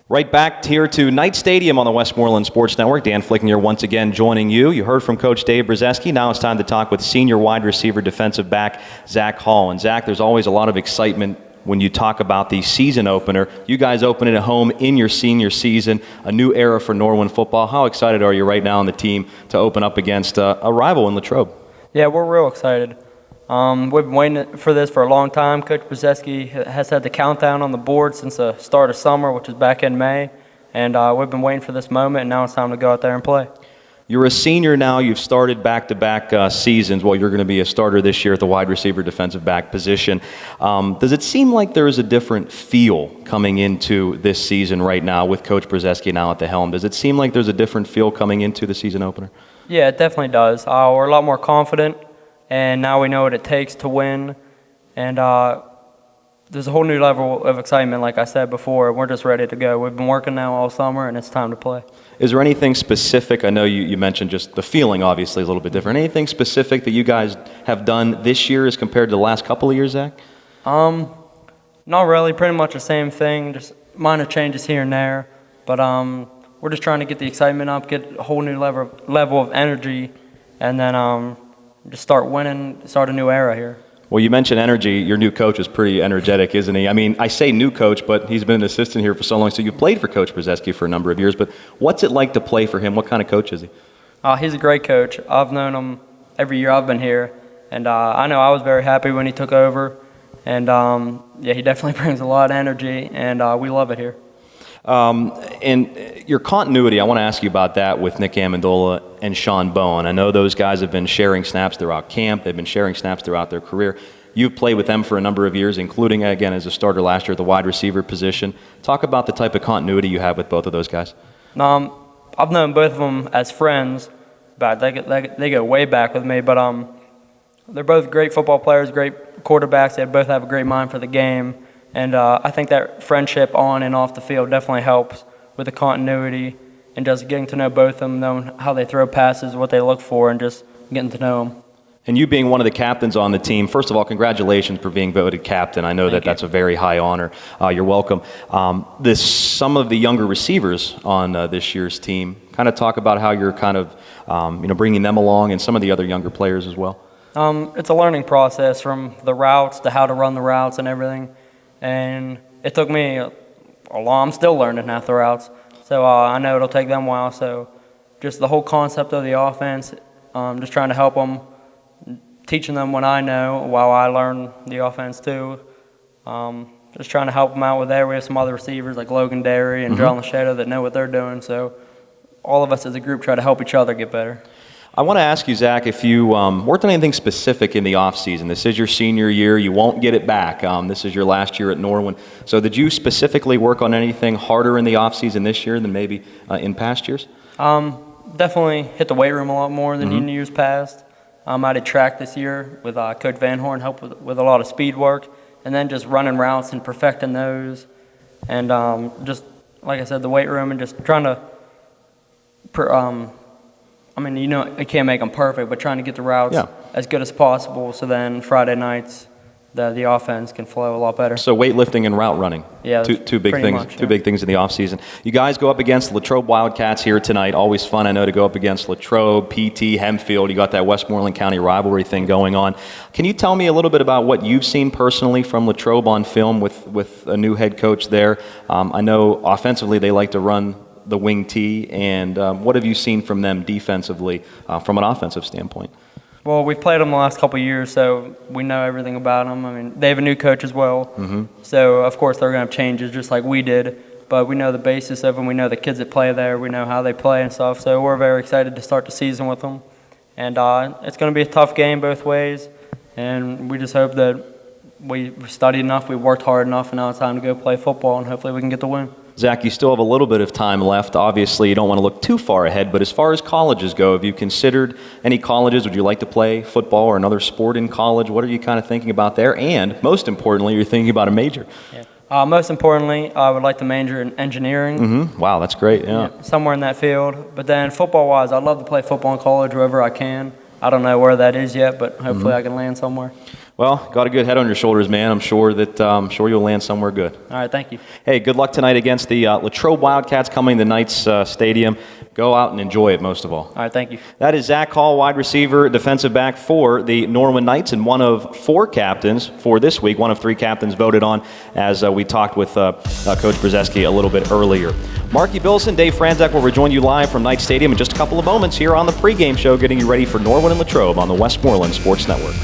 Right back here to Knight Stadium on the Westmoreland Sports Network. Dan Flicking here once again joining you. You heard from Coach Dave Brzezinski. Now it's time to talk with senior wide receiver defensive back Zach Hall. And Zach, there's always a lot of excitement when you talk about the season opener. You guys open it at home in your senior season, a new era for Norwin football. How excited are you right now on the team to open up against a rival in Latrobe? Yeah, we're real excited. We've been waiting for this for a long time. Coach Brzezinski has had the countdown on the board since the start of summer, which is back in May. And we've been waiting for this moment, and now it's time to go out there and play. You're a senior now. You've started back-to-back seasons. Well, you're going to be a starter this year at the wide receiver defensive back position. Does it seem like there is a different feel coming into this season right now with Coach Brzezinski now at the helm? Does it seem like there's a different feel coming into the season opener? Yeah, it definitely does. We're a lot more confident, and now we know what it takes to win. And there's a whole new level of excitement, like I said before. We're just ready to go. We've been working now all summer, and it's time to play. Is there anything specific? I know you mentioned just the feeling, obviously, is a little bit different. Anything specific that you guys have done this year as compared to the last couple of years, Zach? Not really. Pretty much the same thing, just minor changes here and there. But we're just trying to get the excitement up, get a whole new level of energy, and then just start winning, start a new era here. Well, you mentioned energy. Your new coach is pretty energetic, isn't he? I mean, I say new coach, but he's been an assistant here for so long, so you've played for Coach Brzezinski for a number of years, but what's it like to play for him? What kind of coach is he? He's a great coach. I've known him every year I've been here, and I know I was very happy when he took over, and yeah, he definitely brings a lot of energy, and we love it here. And your continuity, I want to ask you about that with Nick Amendola and Sean Bowen. I know those guys have been sharing snaps throughout camp. They've been sharing snaps throughout their career. You've played with them for a number of years, including, again, as a starter last year at the wide receiver position. Talk about the type of continuity you have with both of those guys. I've known both of them as friends, but they go way back with me. But they're both great football players, great quarterbacks. They both have a great mind for the game. And I think that friendship on and off the field definitely helps with the continuity and just getting to know both of them, knowing how they throw passes, what they look for, and just getting to know them. And you being one of the captains on the team, first of all, congratulations for being voted captain. I know that's a very high honor. You're welcome. Some of the younger receivers on this year's team, kind of talk about how you're kind of bringing them along and some of the other younger players as well. It's a learning process from the routes to how to run the routes and everything. And it took me a long, I'm still learning half the routes. So I know it'll take them a while. So just the whole concept of the offense, just trying to help them, teaching them what I know while I learn the offense too. Just trying to help them out with there. We have some other receivers like Logan Derry and John Lachetta that know what they're doing. So all of us as a group try to help each other get better. I want to ask you, Zach, if you worked on anything specific in the offseason. This is your senior year. You won't get it back. This is your last year at Norwin. So did you specifically work on anything harder in the offseason this year than maybe in past years? Definitely hit the weight room a lot more than in years past. I did track this year with Coach Van Horn, helped with a lot of speed work, and then just running routes and perfecting those. And just, like I said, the weight room and just trying to you can't make them perfect, but trying to get the routes as good as possible so then Friday nights the offense can flow a lot better. So weightlifting and route running, two big things. Two big things in the offseason. You guys go up against Latrobe Wildcats here tonight. Always fun, I know, to go up against Latrobe, PT, Hempfield. You got that Westmoreland County rivalry thing going on. Can you tell me a little bit about what you've seen personally from Latrobe on film with a new head coach there? I know offensively they like to run the wing tee, and what have you seen from them defensively from an offensive standpoint? Well, we've played them the last couple of years, so we know everything about them. I mean, they have a new coach as well, so of course they're going to have changes just like we did, but we know the basis of them. We know the kids that play there. We know how they play and stuff, so we're very excited to start the season with them. And it's going to be a tough game both ways, and we just hope that we studied enough, we worked hard enough, and now it's time to go play football, and hopefully we can get the win. Zach, you still have a little bit of time left. Obviously, you don't want to look too far ahead, but as far as colleges go, have you considered any colleges? Would you like to play football or another sport in college? What are you kind of thinking about there? And most importantly, you're thinking about a major. Most importantly, I would like to major in engineering. Wow, that's great, yeah. Somewhere in that field. But then football-wise, I'd love to play football in college wherever I can. I don't know where that is yet, but hopefully I can land somewhere. Well, got a good head on your shoulders, man. I'm sure you'll land somewhere good. All right, thank you. Hey, good luck tonight against the Latrobe Wildcats coming to Knights Stadium. Go out and enjoy it, most of all. All right, thank you. That is Zach Hall, wide receiver, defensive back for the Norwin Knights, and one of 4 captains for this week. One of 3 captains voted on, as we talked with Coach Brzezinski a little bit earlier. Marky Billson, Dave Franzak will rejoin you live from Knight Stadium in just a couple of moments here on the pregame show, getting you ready for Norwin and Latrobe on the Westmoreland Sports Network.